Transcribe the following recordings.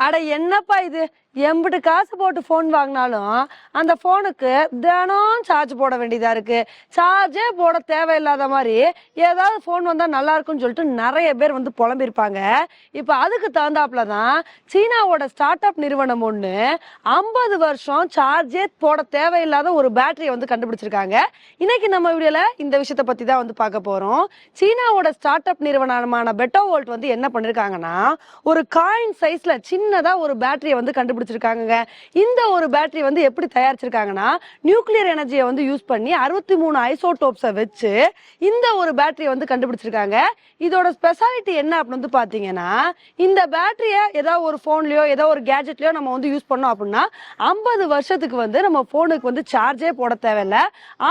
அட என்னப்பா இது எம்பிட்டு காசு போட்டு ஃபோன் வாங்கினாலும் அந்த ஃபோனுக்கு தினம் சார்ஜ் போட வேண்டியதா இருக்கு. சார்ஜே போட தேவையில்லாத மாதிரி ஏதாவது ஃபோன் வந்தா நல்லா இருக்கும்னு சொல்லிட்டு நிறைய பேர் வந்து புலம்பிருப்பாங்க. இப்ப அதுக்கு தகுந்தாப்புல தான் சீனாவோட ஸ்டார்ட் அப் நிறுவனம் ஒண்ணு 50 வருஷம் சார்ஜே போட தேவையில்லாத ஒரு பேட்டரியை வந்து கண்டுபிடிச்சிருக்காங்க. இன்னைக்கு நம்ம வீடியோல இந்த விஷயத்த பத்தி தான் வந்து பார்க்க போறோம். சீனாவோட ஸ்டார்ட் அப் நிறுவனமான பெட்டோவோல்ட் வந்து என்ன பண்ணிருக்காங்கன்னா, ஒரு காயின் சைஸ்ல சின்னதா ஒரு பேட்டரியை வந்து கண்டுபிடிச்சிருக்காங்க. இந்த ஒரு பேட்டரி வந்து எப்படி தயாரிச்சிருக்காங்கன்னா, நியூக்ளியர் எனர்ஜியை வந்து யூஸ் பண்ணி 63 ஐசோடோப்ஸை வச்சு இந்த ஒரு பேட்டரியை வந்து கண்டுபிடிச்சிருக்காங்க. இதோட ஸ்பெஷாலிட்டி என்ன அப்படின்னு வந்து பாத்தீங்கன்னா, இந்த பேட்டரியை ஏதாவது ஒரு போன்லயோ ஏதோ ஒரு கேஜெட்லயோ நம்ம வந்து யூஸ் பண்ணோம் அப்படின்னா 50 வருஷத்துக்கு வந்து நம்ம போனுக்கு வந்து சார்ஜே போட தேவையில்ல.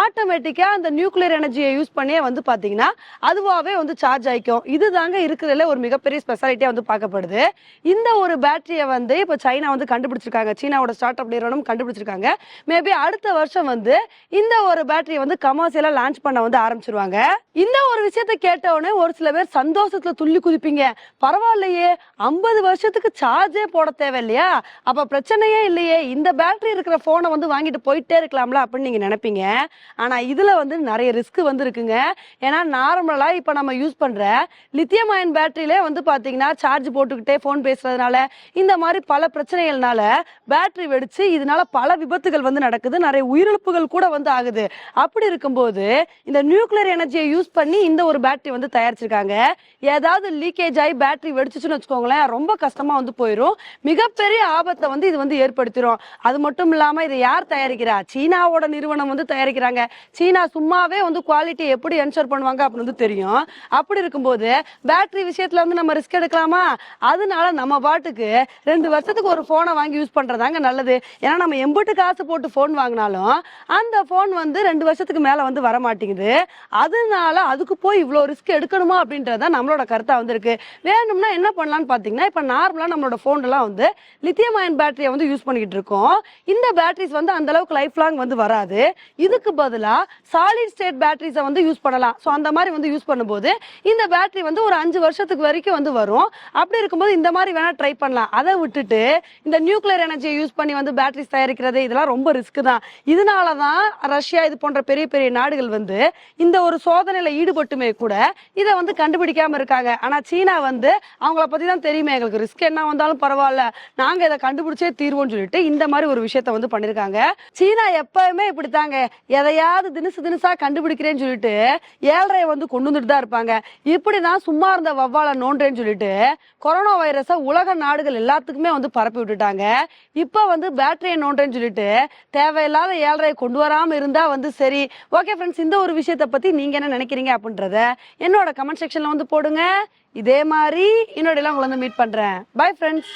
ஆட்டோமேட்டிக்கா அந்த நியூக்ளியர் எனர்ஜியை யூஸ் பண்ணியே வந்து பாத்தீங்கன்னா அதுவாவே வந்து சார்ஜ் ஆயிக்கும். இதுதாங்க இருக்கிறதுல ஒரு மிகப்பெரிய ஸ்பெஷாலிட்டியா வந்து பார்க்கப்படுது. இந்த ஒரு பேட்டரியை வந்து இப்ப சைனா வந்து கண்டுபிடிச்சிருக்காங்க. சீனாவோட ஸ்டார்ட் அப் நிறுவனம் கண்டுபிடிச்சிருக்காங்க. மேபி அடுத்த வருஷம் வந்து இந்த ஒரு பேட்டரியை வந்து கமர்ஷியலா லான்ச் பண்ண வந்து ஆரம்பிச்சிருவாங்க. இந்த ஒரு விஷயத்தை கேட்ட உடனே ஒரு சில பேர் சந்தோஷத்துல துள்ளி குதிப்பீங்க. பரவாயில்லையே, 50 வருஷத்துக்கு சார்ஜே போட தேவை இல்லையா, அப்ப பிரச்சனையே இல்லையே, இந்த பேட்டரி இருக்கிற போனை வந்து வாங்கிட்டு போயிட்டே இருக்கலாம்ல அப்படின்னு நீங்க நினைப்பீங்க. ஆனா இதுல வந்து நிறைய ரிஸ்க் வந்து இருக்குங்க. ஏன்னா நார்மலா இப்ப நம்ம யூஸ் பண்ற லித்தியம் அயன் பேட்டரியிலே வந்து பாத்தீங்கன்னா சார்ஜ் போட்டுக்கிட்டே போன் பேசுறதுனால இந்த மாதிரி பல பிரச்சனைகள்னால பேட்டரி வெடிச்சு இதனால பல விபத்துகள் வந்து நடக்குது. நிறைய உயிரிழப்புகள் கூட வந்து ஆகுது. அப்படி இருக்கும்போது இந்த நியூக்ளியர் எனர்ஜியை யூஸ் பண்ணி இந்த ஒரு பேட்டரி வந்து தயாரிச்சிருக்காங்க. ஏதாவது லீக்கேஜ் ஆகி பேட்டரி வெடிச்சுன்னு வச்சுக்கோங்களேன், ரொம்ப கஷ்டமா வந்து போயிடும். மிகப்பெரிய ஆபத்தை வந்து இது வந்து ஏற்படுத்திடும். அது மட்டும் இல்லாம இதை யார் தயாரிக்கிறா? சீனாவோட நிறுவனம் வந்து தயாரிக்கிறாங்க. சீனா சும்மாவே வந்து குவாலிட்டி எப்படி என்ஷூர் பண்ணுவாங்க அப்படின்னு வந்து தெரியும். அப்படி இருக்கும்போது பேட்டரி விஷயத்துல வந்து நம்ம ரிஸ்க் எடுக்கலாமா? அதனால நம்ம பாட்டுக்கு 2 வருஷத்துக்கு ஒரு போனை வாங்கி யூஸ் பண்றதாங்க நல்லது. ஏன்னா நம்ம எம்பிட்டு காசு போட்டு போன் வாங்கினாலும் அந்த போன் வந்து 2 வருஷத்துக்கு மேல வந்து வர மாட்டேங்குது. அதனால அதுக்கு போய் இவ்வளவு ரிஸ்க் எடுக்கணுமா அப்படின்றத நம்மளோட கருத்தா வந்து இருக்கு. வேணும்னா என்ன பண்ணலாம்னு பாத்தீங்கன்னா, இப்ப நார்மலா நம்மளோட போன் எல்லாம் வந்து லித்தியம் அயன் பேட்டரியை வந்து யூஸ் பண்ணிக்கிட்டு இருக்கோம். இந்த பேட்டரிஸ் வந்து அந்த அளவுக்கு லைஃப் லாங் வந்து வராது. இதுக்கு பதிலா சாலிட் ஸ்டேட் பேட்டரிஸை வந்து யூஸ் பண்ணலாம். சோ அந்த மாதிரி வந்து யூஸ் பண்ணும்போது இந்த பேட்டரி வந்து ஒரு 5 வருஷத்துக்கு வரைக்கும் வந்து வரும். அப்படி இருக்கும்போது இந்த மாதிரி வேணா ட்ரை பண்ணலாம். அதை விட்டுட்டு இந்த நியூக்ளியர் எனர்ஜியை யூஸ் பண்ணி வந்து பேட்டரிஸ் தயாரிக்கிறது இதெல்லாம் ரொம்ப ரிஸ்க் தான். இதனாலதான் ரஷ்யா இது போன்ற பெரிய பெரிய நாடுகள் வந்து இந்த ஒரு சோதனையில ஈடுபட்டுமே கூட இதை வந்து கண்டுபிடிக்காம இருக்காங்க. ஆனா சீனா வந்து அவங்கள பத்தி தான் தெரியுமே, எங்களுக்கு ரிஸ்க் என்ன வந்தாலும் பரவாயில்ல, நாங்க இதை கண்டுபிடிச்சே தீர்வோம்னு சொல்லிட்டு இந்த மாதிரி ஒரு விஷயத்த வந்து பண்ணிருக்காங்க. சீனா எப்பவுமே இப்படித்தாங்க, எதையாவது தினுசா கண்டுபிடிக்கிறேன்னு சொல்லிட்டு ஏழரையை வந்து கொண்டு வந்துட்டு தான் இருப்பாங்க. இப்படிதான் சும்மா இருந்த வவ்வால நோன்றேன்னு சொல்லிட்டு கொரோனா வைரஸை உலக நாடுகள் எல்லாத்துக்குமே வந்து பரப்பி விட்டுட்டாங்க. இப்ப வந்து பேட்டரியை நோன்றேன்னு சொல்லிட்டு தேவையில்லாத ஏழரையை கொண்டு வராம இருந்தா வந்து சரி. ஓகே ஃப்ரெண்ட்ஸ், இந்த ஒரு விஷயத்தை பத்தி நீங்க என்ன நினைக்கிறீங்க அப்படின்றத என்னோட கமெண்ட் செக்ஷன்ல வந்து போடுங்க. இதே மாதிரி இன்னொரு உங்களை வந்து மீட் பண்றேன். Bye friends.